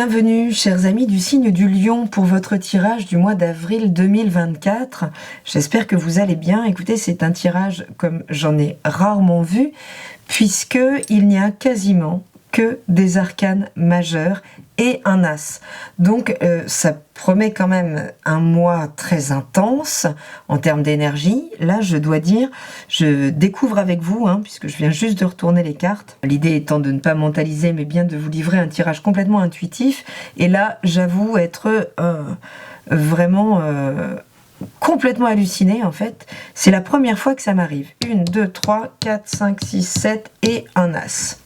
Bienvenue, chers amis du signe du Lion, pour votre tirage du mois d'avril 2024. J'espère que vous allez bien. Écoutez, c'est un tirage comme j'en ai rarement vu, puisqu'il n'y a quasiment que des arcanes majeurs et un as. Donc ça promet quand même un mois très intense en termes d'énergie. Là, je dois dire, je découvre avec vous, puisque je viens juste de retourner les cartes. L'idée étant de ne pas mentaliser, mais bien de vous livrer un tirage complètement intuitif. Et là, j'avoue être vraiment complètement hallucinée en fait. C'est la première fois que ça m'arrive. 1, 2, 3, 4, 5, 6, 7 et un as.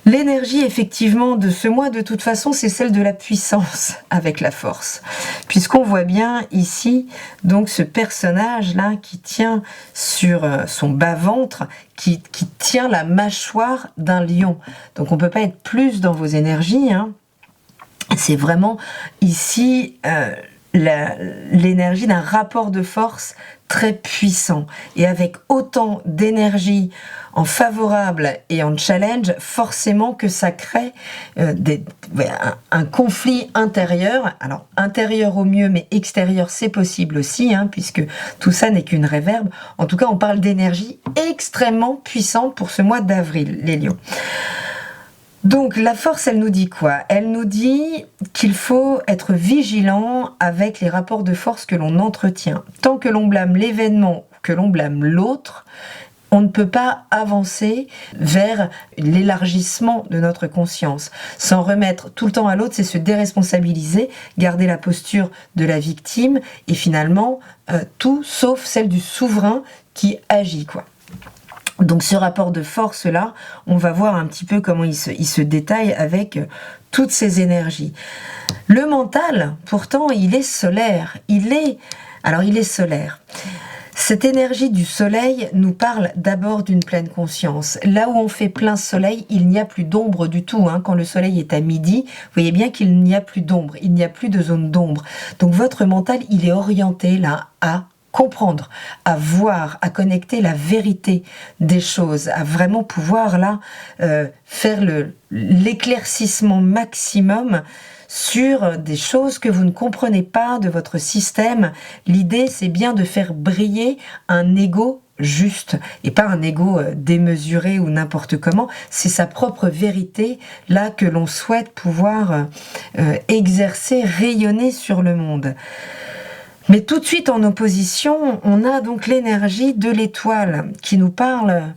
L'énergie, effectivement, de ce mois, de toute façon, c'est celle de la puissance avec la force. Puisqu'on voit bien ici, donc, ce personnage-là qui tient sur son bas-ventre, qui tient la mâchoire d'un lion. Donc, on ne peut pas être plus dans vos énergies. C'est vraiment, ici, l'énergie d'un rapport de force très puissant. Et avec autant d'énergie en favorable et en challenge, forcément que ça crée un conflit intérieur. Alors, intérieur au mieux, mais extérieur, c'est possible aussi, puisque tout ça n'est qu'une réverbe. En tout cas, on parle d'énergie extrêmement puissante pour ce mois d'avril, les lions. Donc, la force, elle nous dit quoi? Elle nous dit qu'il faut être vigilant avec les rapports de force que l'on entretient. Tant que l'on blâme l'événement, que l'on blâme l'autre, on ne peut pas avancer vers l'élargissement de notre conscience. S'en remettre tout le temps à l'autre, c'est se déresponsabiliser, garder la posture de la victime et finalement, tout sauf celle du souverain qui agit, quoi. Donc ce rapport de force-là, on va voir un petit peu comment il se détaille avec toutes ces énergies. Le mental, pourtant, il est solaire. Il est solaire. Cette énergie du soleil nous parle d'abord d'une pleine conscience. Là où on fait plein soleil, il n'y a plus d'ombre du tout. Quand le soleil est à midi, vous voyez bien qu'il n'y a plus d'ombre, il n'y a plus de zone d'ombre. Donc votre mental, il est orienté là à comprendre, à voir, à connecter la vérité des choses, à vraiment pouvoir là faire l'éclaircissement maximum sur des choses que vous ne comprenez pas de votre système. L'idée, c'est bien de faire briller un ego juste et pas un ego démesuré ou n'importe comment. C'est sa propre vérité là que l'on souhaite pouvoir exercer, rayonner sur le monde. Mais tout de suite en opposition, on a donc l'énergie de l'étoile qui nous parle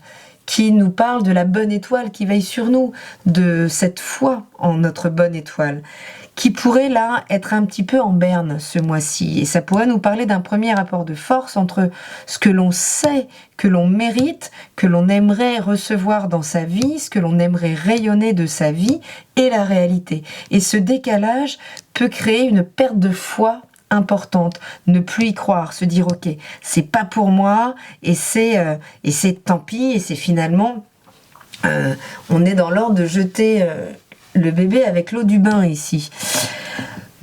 de la bonne étoile qui veille sur nous, de cette foi en notre bonne étoile, qui pourrait là être un petit peu en berne ce mois-ci. Et ça pourrait nous parler d'un premier rapport de force entre ce que l'on sait, que l'on mérite, que l'on aimerait recevoir dans sa vie, ce que l'on aimerait rayonner de sa vie, et la réalité. Et ce décalage peut créer une perte de foi importante, ne plus y croire, se dire ok, c'est pas pour moi et c'est tant pis et c'est finalement on est dans l'ordre de jeter le bébé avec l'eau du bain ici.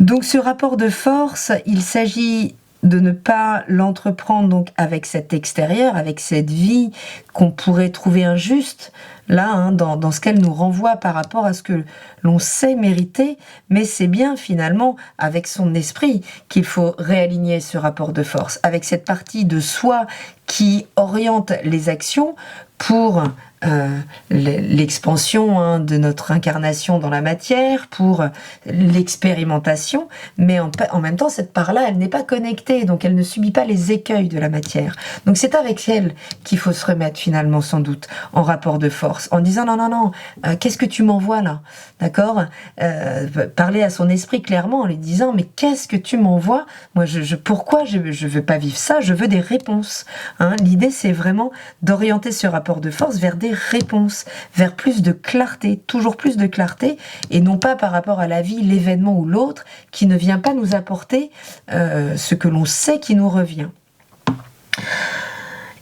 Donc ce rapport de force, il s'agit de ne pas l'entreprendre donc avec cet extérieur, avec cette vie qu'on pourrait trouver injuste, là, dans ce qu'elle nous renvoie par rapport à ce que l'on sait mériter, mais c'est bien finalement avec son esprit qu'il faut réaligner ce rapport de force, avec cette partie de soi qui oriente les actions pour l'expansion de notre incarnation dans la matière, pour l'expérimentation, mais en même temps, cette part-là, elle n'est pas connectée, donc elle ne subit pas les écueils de la matière. Donc c'est avec elle qu'il faut se remettre finalement, sans doute, en rapport de force, en disant non, qu'est-ce que tu m'envoies là? D'accord? Parler à son esprit clairement en lui disant mais qu'est-ce que tu m'envoies? Moi, pourquoi je veux pas vivre ça? Je veux des réponses. L'idée, c'est vraiment d'orienter ce rapport de force vers des réponses, vers plus de clarté, toujours plus de clarté, et non pas par rapport à la vie, l'événement ou l'autre, qui ne vient pas nous apporter ce que l'on sait qui nous revient.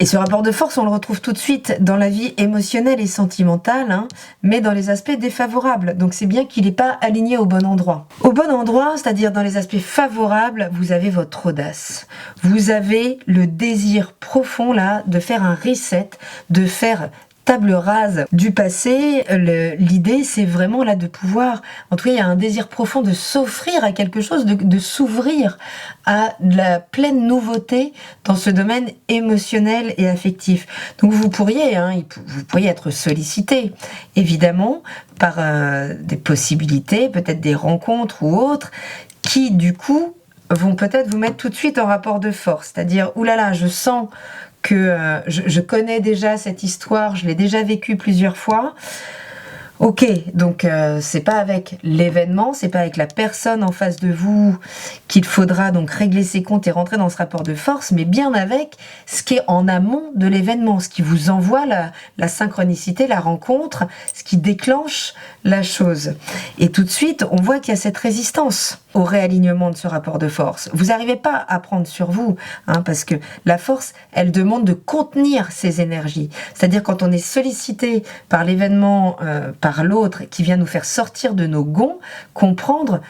Et ce rapport de force, on le retrouve tout de suite dans la vie émotionnelle et sentimentale, mais dans les aspects défavorables. Donc c'est bien qu'il n'est pas aligné au bon endroit. Au bon endroit, c'est-à-dire dans les aspects favorables, vous avez votre audace. Vous avez le désir profond là de faire un reset, de faire table rase du passé. L'idée, c'est vraiment là de pouvoir, en tout cas, il y a un désir profond de s'offrir à quelque chose, de s'ouvrir à de la pleine nouveauté dans ce domaine émotionnel et affectif. Donc vous pourriez être sollicité, évidemment, par des possibilités, peut-être des rencontres ou autres, qui du coup vont peut-être vous mettre tout de suite en rapport de force, c'est-à-dire, oulala, je sens que je connais déjà cette histoire, je l'ai déjà vécue plusieurs fois. Ok, donc c'est pas avec l'événement, c'est pas avec la personne en face de vous qu'il faudra donc régler ses comptes et rentrer dans ce rapport de force, mais bien avec ce qui est en amont de l'événement, ce qui vous envoie la synchronicité, la rencontre, ce qui déclenche la chose. Et tout de suite, on voit qu'il y a cette résistance au réalignement de ce rapport de force. Vous n'arrivez pas à prendre sur vous, parce que la force, elle demande de contenir ces énergies. C'est-à-dire quand on est sollicité par l'événement, par l'autre, qui vient nous faire sortir de nos gonds, comprendre,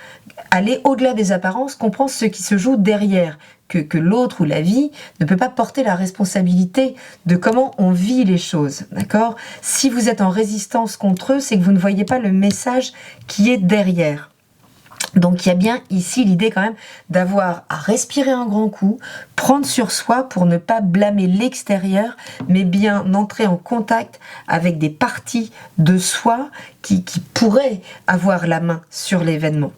aller au-delà des apparences, comprendre ce qui se joue derrière, que l'autre ou la vie ne peut pas porter la responsabilité de comment on vit les choses, d'accord ? Si vous êtes en résistance contre eux, c'est que vous ne voyez pas le message qui est derrière. Donc il y a bien ici l'idée quand même d'avoir à respirer un grand coup, prendre sur soi pour ne pas blâmer l'extérieur, mais bien entrer en contact avec des parties de soi qui pourraient avoir la main sur l'événement.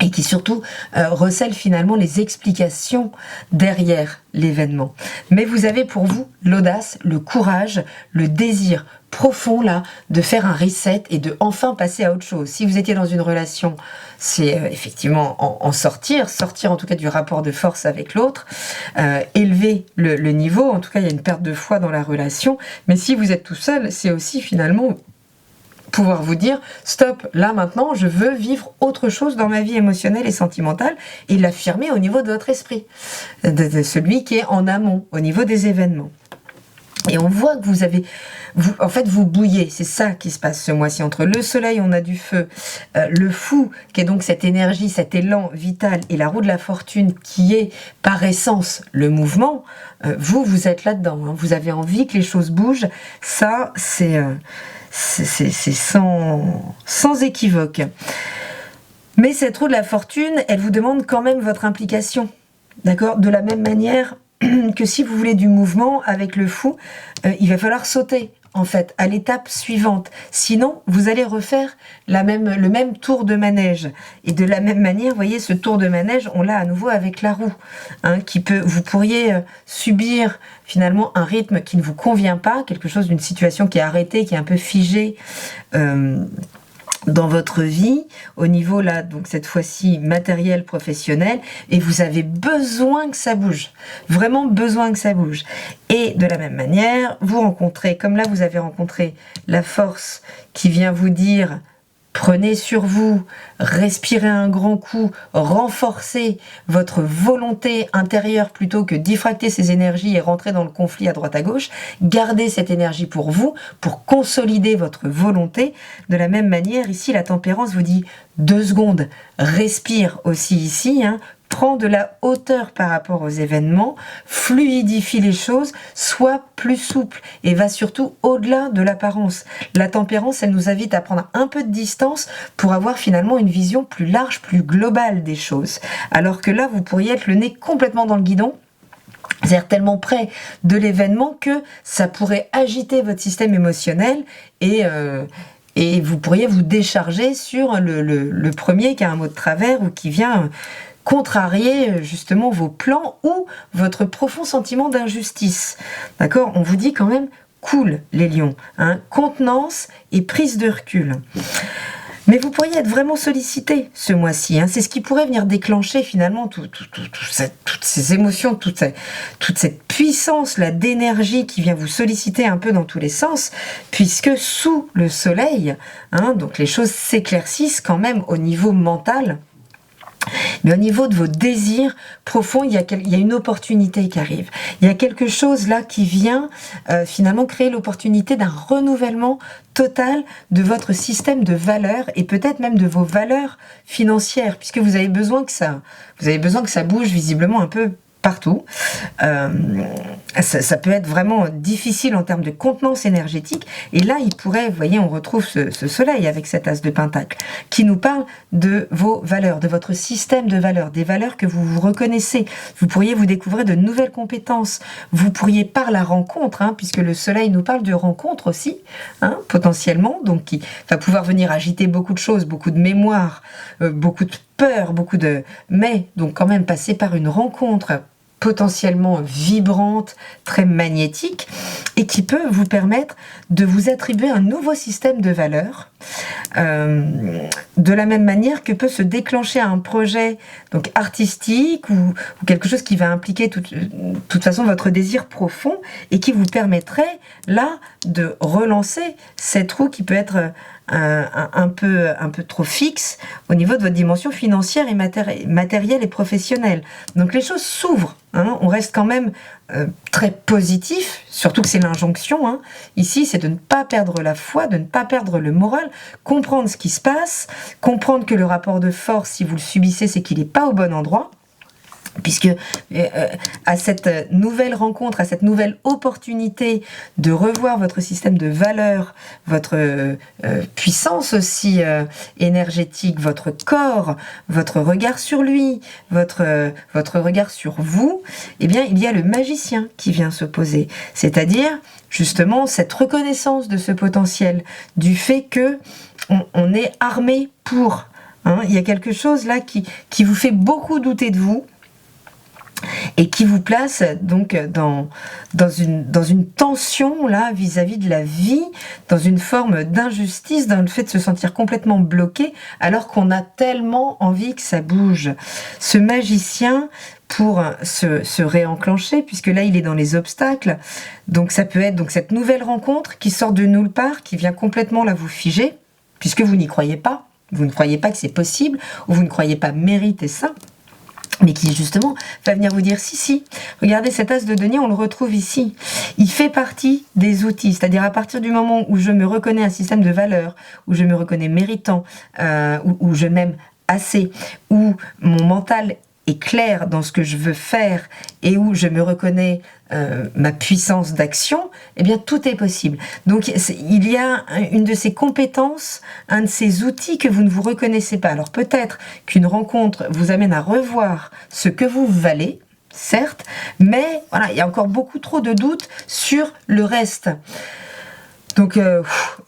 Et qui surtout recèlent finalement les explications derrière l'événement. Mais vous avez pour vous l'audace, le courage, le désir profond là de faire un reset et de enfin passer à autre chose. Si vous étiez dans une relation, c'est effectivement en sortir en tout cas du rapport de force avec l'autre, élever le niveau, en tout cas il y a une perte de foi dans la relation, mais si vous êtes tout seul, c'est aussi finalement pouvoir vous dire stop, là maintenant je veux vivre autre chose dans ma vie émotionnelle et sentimentale et l'affirmer au niveau de votre esprit, de celui qui est en amont, au niveau des événements. Et on voit que vous bouillez, c'est ça qui se passe ce mois-ci. Entre le soleil, on a du feu, le fou, qui est donc cette énergie, cet élan vital, et la roue de la fortune, qui est par essence le mouvement, vous êtes là-dedans, vous avez envie que les choses bougent, ça c'est sans équivoque. Mais cette roue de la fortune, elle vous demande quand même votre implication, d'accord ? De la même manière que si vous voulez du mouvement avec le fou, il va falloir sauter en fait à l'étape suivante. Sinon, vous allez refaire le même tour de manège. Et de la même manière, vous voyez, ce tour de manège, on l'a à nouveau avec la roue, vous pourriez subir finalement un rythme qui ne vous convient pas, quelque chose d'une situation qui est arrêtée, qui est un peu figée. Dans votre vie, au niveau là, donc cette fois-ci matériel, professionnel, et vous avez besoin que ça bouge, vraiment besoin que ça bouge. Et de la même manière, vous rencontrez, comme là vous avez rencontré la force qui vient vous dire prenez sur vous, respirez un grand coup, renforcez votre volonté intérieure plutôt que diffracter ces énergies et rentrer dans le conflit à droite à gauche. Gardez cette énergie pour vous, pour consolider votre volonté. De la même manière, ici, la tempérance vous dit 2 secondes, respire aussi ici, prends de la hauteur par rapport aux événements, fluidifie les choses, sois plus souple et va surtout au-delà de l'apparence. La tempérance, elle nous invite à prendre un peu de distance pour avoir finalement une vision plus large, plus globale des choses. Alors que là, vous pourriez être le nez complètement dans le guidon, c'est-à-dire tellement près de l'événement que ça pourrait agiter votre système émotionnel et vous pourriez vous décharger sur le premier qui a un mot de travers ou qui vient contrarier justement vos plans ou votre profond sentiment d'injustice. D'accord ? On vous dit quand même cool les lions, contenance et prise de recul. Mais vous pourriez être vraiment sollicité ce mois-ci. C'est ce qui pourrait venir déclencher finalement toutes ces émotions, toute cette puissance là d'énergie qui vient vous solliciter un peu dans tous les sens, puisque sous le soleil, donc les choses s'éclaircissent quand même au niveau mental. Mais au niveau de vos désirs profonds, il y a une opportunité qui arrive. Il y a quelque chose là qui vient finalement créer l'opportunité d'un renouvellement total de votre système de valeurs et peut-être même de vos valeurs financières, puisque vous avez besoin que ça bouge visiblement un peu partout. Ça peut être vraiment difficile en termes de contenance énergétique. Et là, il pourrait, vous voyez, on retrouve ce soleil avec cet as de pentacle, qui nous parle de vos valeurs, de votre système de valeurs, des valeurs que vous vous reconnaissez. Vous pourriez vous découvrir de nouvelles compétences. Vous pourriez, par la rencontre, puisque le soleil nous parle de rencontre aussi, potentiellement, donc qui va pouvoir venir agiter beaucoup de choses, beaucoup de mémoire, beaucoup de peur, mais donc quand même passer par une rencontre potentiellement vibrante, très magnétique, et qui peut vous permettre de vous attribuer un nouveau système de valeurs, de la même manière que peut se déclencher un projet donc artistique ou quelque chose qui va impliquer de toute façon votre désir profond et qui vous permettrait là de relancer cette roue qui peut être un peu trop fixe au niveau de votre dimension financière et matérielle et professionnelle. Donc les choses s'ouvrent, on reste quand même très positif, surtout que c'est l'injonction. Ici, c'est de ne pas perdre la foi, de ne pas perdre le moral, comprendre ce qui se passe, comprendre que le rapport de force, si vous le subissez, c'est qu'il n'est pas au bon endroit. Puisque à cette nouvelle rencontre, à cette nouvelle opportunité de revoir votre système de valeurs, votre puissance aussi énergétique, votre corps, votre regard sur lui, votre regard sur vous, eh bien il y a le magicien qui vient se poser. C'est-à-dire justement cette reconnaissance de ce potentiel, du fait que on est armé pour. Il y a quelque chose là qui vous fait beaucoup douter de vous, et qui vous place donc dans une tension là vis-à-vis de la vie, dans une forme d'injustice, dans le fait de se sentir complètement bloqué alors qu'on a tellement envie que ça bouge. Ce magicien, pour se réenclencher, puisque là il est dans les obstacles, donc ça peut être donc cette nouvelle rencontre qui sort de nulle part, qui vient complètement là vous figer, puisque vous n'y croyez pas, vous ne croyez pas que c'est possible, ou vous ne croyez pas mériter ça, mais qui justement va venir vous dire si, regardez cet as de denier, on le retrouve ici, il fait partie des outils, c'est-à-dire à partir du moment où je me reconnais un système de valeurs, où je me reconnais méritant, où je m'aime assez, où mon mental est clair dans ce que je veux faire et où je me reconnais ma puissance d'action, eh bien tout est possible. Donc il y a une de ces compétences, un de ces outils que vous ne vous reconnaissez pas. Alors peut-être qu'une rencontre vous amène à revoir ce que vous valez, certes, mais voilà, il y a encore beaucoup trop de doutes sur le reste. Donc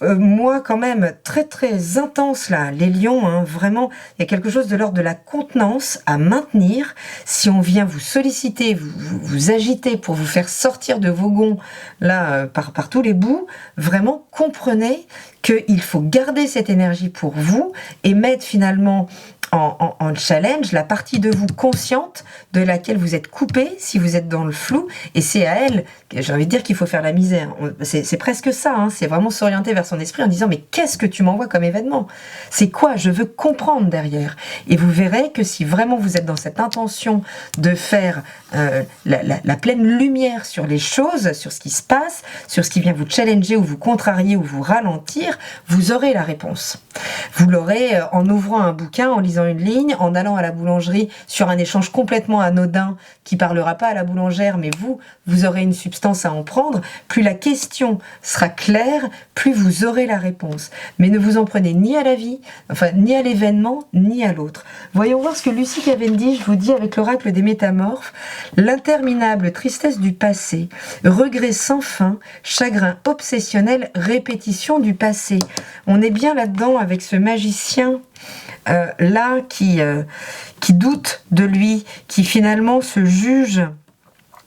moi quand même très très intense là, les lions, vraiment il y a quelque chose de l'ordre de la contenance à maintenir. Si on vient vous solliciter, vous agiter pour vous faire sortir de vos gonds là par tous les bouts, vraiment comprenez qu'il faut garder cette énergie pour vous et mettre finalement en challenge la partie de vous consciente de laquelle vous êtes coupé si vous êtes dans le flou, et c'est à elle, j'ai envie de dire qu'il faut faire la misère. C'est presque ça, c'est vraiment s'orienter vers son esprit en disant mais qu'est-ce que tu m'envoies comme événement? C'est quoi? Je veux comprendre derrière. Et vous verrez que si vraiment vous êtes dans cette intention de faire la pleine lumière sur les choses, sur ce qui se passe, sur ce qui vient vous challenger ou vous contrarier ou vous ralentir, vous aurez la réponse. Vous l'aurez en ouvrant un bouquin, en lisant une ligne, en allant à la boulangerie sur un échange complètement anodin qui parlera pas à la boulangère, mais vous aurez une substance à en prendre. Plus la question sera claire, plus vous aurez la réponse. Mais ne vous en prenez ni à la vie, ni à l'événement, ni à l'autre. Voyons voir ce que Lucie Cavendish vous dit avec l'oracle des métamorphes. L'interminable tristesse du passé, regret sans fin, chagrin obsessionnel, répétition du passé. On est bien là-dedans avec ce magicien là qui doute de lui, qui finalement se juge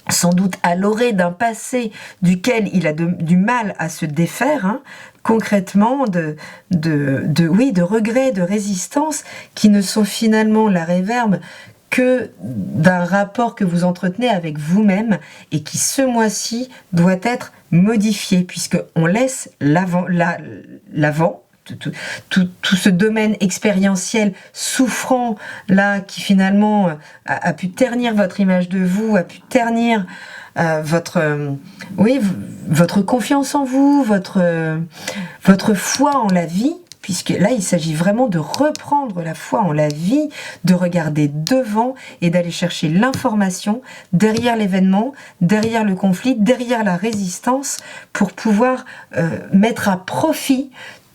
sans doute à l'orée d'un passé duquel il a du mal à se défaire, concrètement de regrets, de résistance qui ne sont finalement la réverbe que d'un rapport que vous entretenez avec vous-même et qui ce mois-ci doit être modifié puisque on laisse l'avant, tout ce domaine expérientiel souffrant là qui finalement a pu ternir votre image de vous, a pu ternir votre confiance en vous, votre foi en la vie, puisque là, il s'agit vraiment de reprendre la foi en la vie, de regarder devant et d'aller chercher l'information derrière l'événement, derrière le conflit, derrière la résistance, pour pouvoir mettre à profit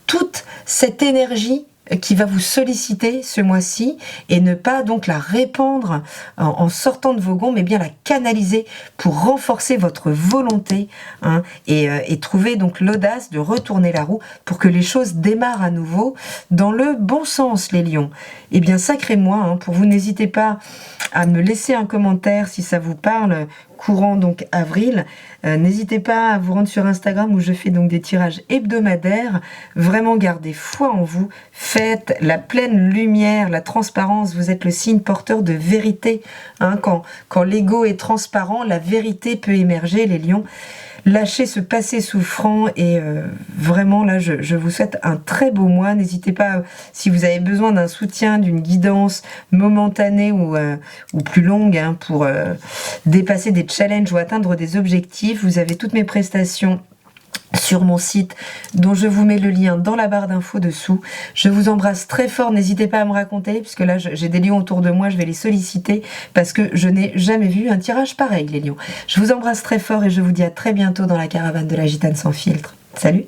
toute cette énergie qui va vous solliciter ce mois-ci, et ne pas donc la répandre en sortant de vos gonds, mais bien la canaliser pour renforcer votre volonté, hein, et trouver donc l'audace de retourner la roue pour que les choses démarrent à nouveau dans le bon sens, les lions. Eh bien, sacré mois, hein, pour vous, n'hésitez pas à me laisser un commentaire si ça vous parle, courant donc avril. N'hésitez pas à vous rendre sur Instagram où je fais donc des tirages hebdomadaires. Vraiment, gardez foi en vous, faites la pleine lumière, la transparence. Vous êtes le signe porteur de vérité, hein. Quand l'ego est transparent, la vérité peut émerger, les lions. Lâchez ce passé souffrant, et vraiment là je vous souhaite un très beau mois. N'hésitez pas, si vous avez besoin d'un soutien, d'une guidance momentanée ou plus longue, hein, pour dépasser des challenges ou atteindre des objectifs, vous avez toutes mes prestations sur mon site, dont je vous mets le lien dans la barre d'infos dessous. Je vous embrasse très fort, n'hésitez pas à me raconter, puisque là j'ai des lions autour de moi, je vais les solliciter, parce que je n'ai jamais vu un tirage pareil, les lions. Je vous embrasse très fort et je vous dis à très bientôt dans la caravane de la Gitane sans filtre. Salut!